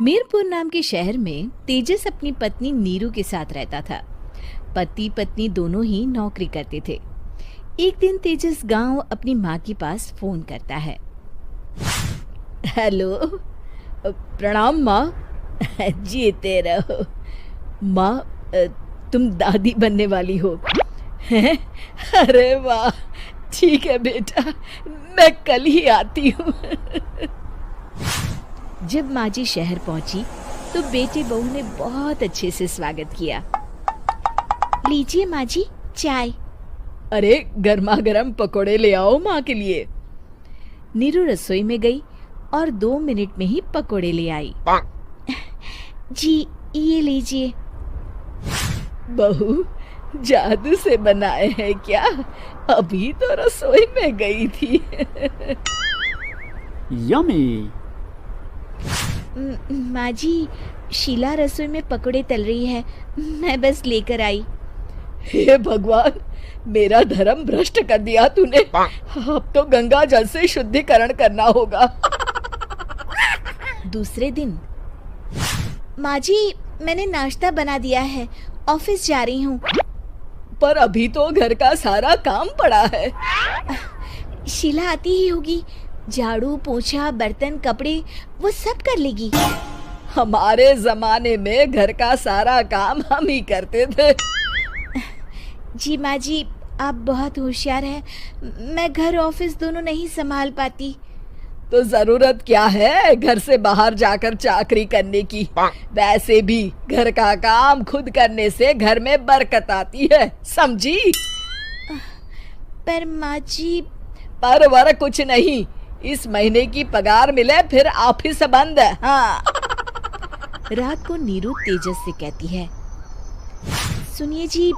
मीरपुर नाम के शहर में तेजस अपनी पत्नी नीरू के साथ रहता था। पति पत्नी दोनों ही नौकरी करते थे। एक दिन तेजस गांव अपनी माँ के पास फोन करता है। हेलो, प्रणाम माँ। जीते रहो माँ, तुम दादी बनने वाली हो हैं? अरे वाह, ठीक है बेटा, मैं कल ही आती हूँ। जब माँ जी शहर पहुंची तो बेटे बहू ने बहुत अच्छे से स्वागत किया। लीजिए माँ जी चाय। अरे गर्मा गर्म पकोड़े ले आओ माँ के लिए। नीरू रसोई में गई और 2 मिनट में ही पकोड़े ले आई। जी ये लीजिए। बहू जादू से बनाए हैं क्या? अभी तो रसोई में गई थी। यम्मी। माँ जी, शीला रसोई में पकोड़े तल रही है, मैं बस लेकर आई। हे भगवान, मेरा धर्म भ्रष्ट कर दिया तूने। अब तो गंगा जल से शुद्धिकरण करना होगा। दूसरे दिन, माँ जी मैंने नाश्ता बना दिया है, ऑफिस जा रही हूँ। पर अभी तो घर का सारा काम पड़ा है। शीला आती ही होगी, झाड़ू पोछा बर्तन कपड़े वो सब कर लेगी। हमारे जमाने में घर का सारा काम हम ही करते थे। जी माँ जी, आप बहुत होशियार हैं, मैं घर ऑफिस दोनों नहीं संभाल पाती। तो जरूरत क्या है घर से बाहर जाकर चाकरी करने की? वैसे भी घर का काम खुद करने से घर में बरकत आती है, समझी? पर माँ जी। पर वर कुछ नहीं, इस महीने की पगार मिले फिर ऑफिस बंद है। हाँ। रात को नीरू तेजस से कहती है, सुनिए जी,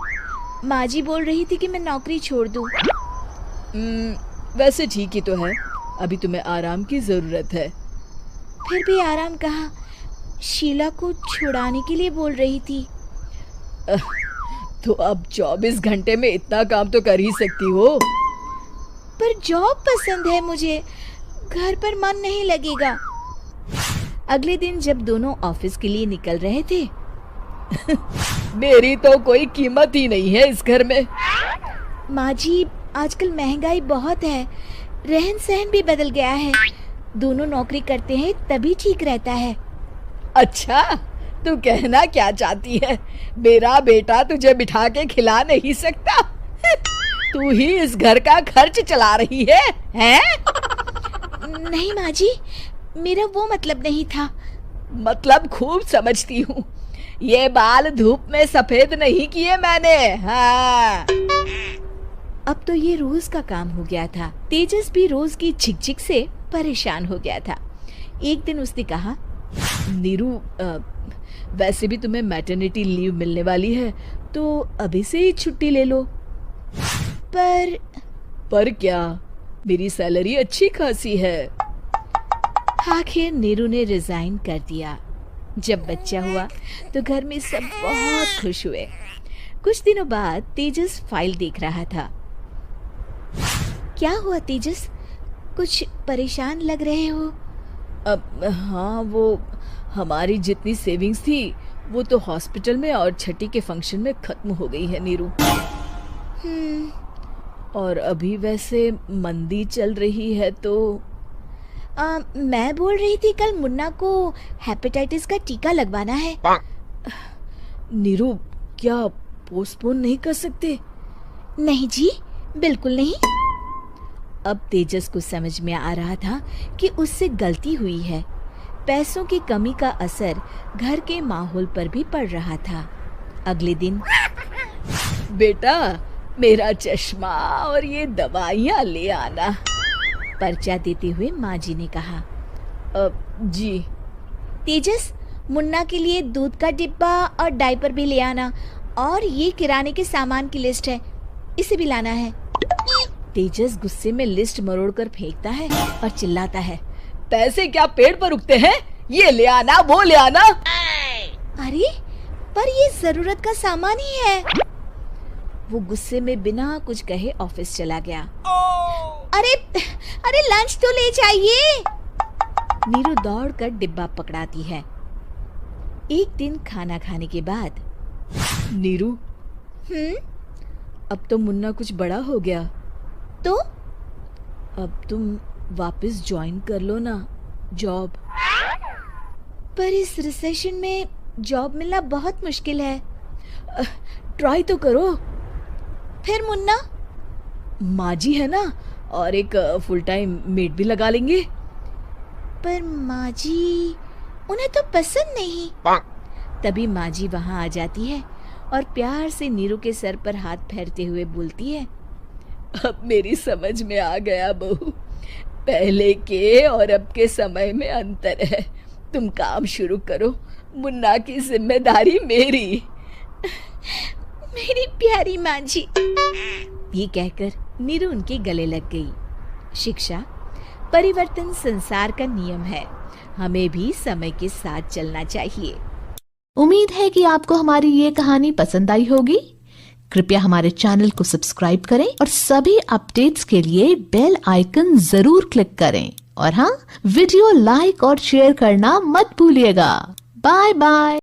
माँ जी बोल रही थी कि मैं नौकरी छोड़ दूं। वैसे ठीक ही तो है, अभी तुम्हें आराम की जरूरत है। फिर भी आराम कहाँ, शीला को छुड़ाने के लिए बोल रही थी। तो अब 24 घंटे में इतना काम तो कर ही सकती हो। पर जॉब पसंद है मुझे, घर पर मन नहीं लगेगा। अगले दिन जब दोनों ऑफिस के लिए निकल रहे थे, मेरी तो कोई कीमत ही नहीं है इस घर में। माँ जी, आजकल महंगाई बहुत है, रहन सहन भी बदल गया है, दोनों नौकरी करते हैं तभी ठीक रहता है। अच्छा, तू कहना क्या चाहती है? मेरा बेटा तुझे बिठा के खिला नहीं सकता? तू ही इस घर का खर्च चला रही है, हैं? नहीं माँ जी, मेरा वो मतलब नहीं था। मतलब खूब समझती हूँ, ये बाल धूप में सफेद नहीं किए मैंने। हाँ। अब तो ये रोज का काम हो गया था। तेजस भी रोज की झिकझिक से परेशान हो गया था। एक दिन उसने कहा, नीरू, वैसे भी तुम्हें मैटरनिटी लीव मिलने वाली है, तो अभी से ही छुट्टी ले लो। पर क्या, मेरी सैलरी अच्छी खासी है। आखिर नीरू ने रिजाइन कर दिया। जब बच्चा हुआ तो घर में सब बहुत खुश हुए। कुछ दिनों बाद तेजस फाइल देख रहा था। क्या हुआ तेजस, कुछ परेशान लग रहे हो? अब हाँ, वो हमारी जितनी सेविंग्स थी वो तो हॉस्पिटल में और छठी के फंक्शन में खत्म हो गई है नीरू। और अभी वैसे मंदी चल रही है तो मैं बोल रही थी कल मुन्ना को हेपेटाइटिस का टीका लगवाना है। नीरू, क्या पोस्टपोन नहीं कर सकते? नहीं जी, बिल्कुल नहीं। अब तेजस को समझ में आ रहा था कि उससे गलती हुई है। पैसों की कमी का असर घर के माहौल पर भी पड़ रहा था। अगले दिन, बेटा मेरा चश्मा और ये दवाइयाँ ले आना, पर्चा देते हुए माँ जी ने कहा। जी। तेजस, मुन्ना के लिए दूध का डिब्बा और डायपर भी ले आना, और ये किराने के सामान की लिस्ट है, इसे भी लाना है। तेजस गुस्से में लिस्ट मरोड़कर फेंकता है और चिल्लाता है, पैसे क्या पेड़ पर उगते हैं? ये ले आना, वो ले आना। अरे पर ये जरूरत का सामान ही है। वो गुस्से में बिना कुछ कहे ऑफिस चला गया। अरे लंच तो ले जाइए। नीरू दौड़कर डिब्बा पकड़ाती है एक दिन खाना खाने के बाद, नीरू, अब तो मुन्ना कुछ बड़ा हो गया, तो अब तुम वापस ज्वाइन कर लो ना जॉब। पर इस रिसेशन में जॉब मिलना बहुत मुश्किल है। ट्राई तो करो। फिर मुन्ना, माँ जी है ना, और एक फुल टाइम मेड भी लगा लेंगे। पर माँ जी, उन्हें तो पसंद नहीं। तभी माँ जी वहाँ आ जाती है और प्यार से नीरू के सर पर हाथ फेरते हुए बोलती है, अब मेरी समझ में आ गया बहू, पहले के और अब के समय में अंतर है। तुम काम शुरू करो, मुन्ना की जिम्मेदारी मेरी। मेरी प्यारी माँ जी, ये कहकर नीरू उनके गले लग गई। शिक्षा, परिवर्तन संसार का नियम है, हमें भी समय के साथ चलना चाहिए। उम्मीद है कि आपको हमारी ये कहानी पसंद आई होगी। कृपया हमारे चैनल को सब्सक्राइब करें और सभी अपडेट्स के लिए बेल आइकन जरूर क्लिक करें। और हाँ, वीडियो लाइक और शेयर करना मत भूलिएगा। Bye bye.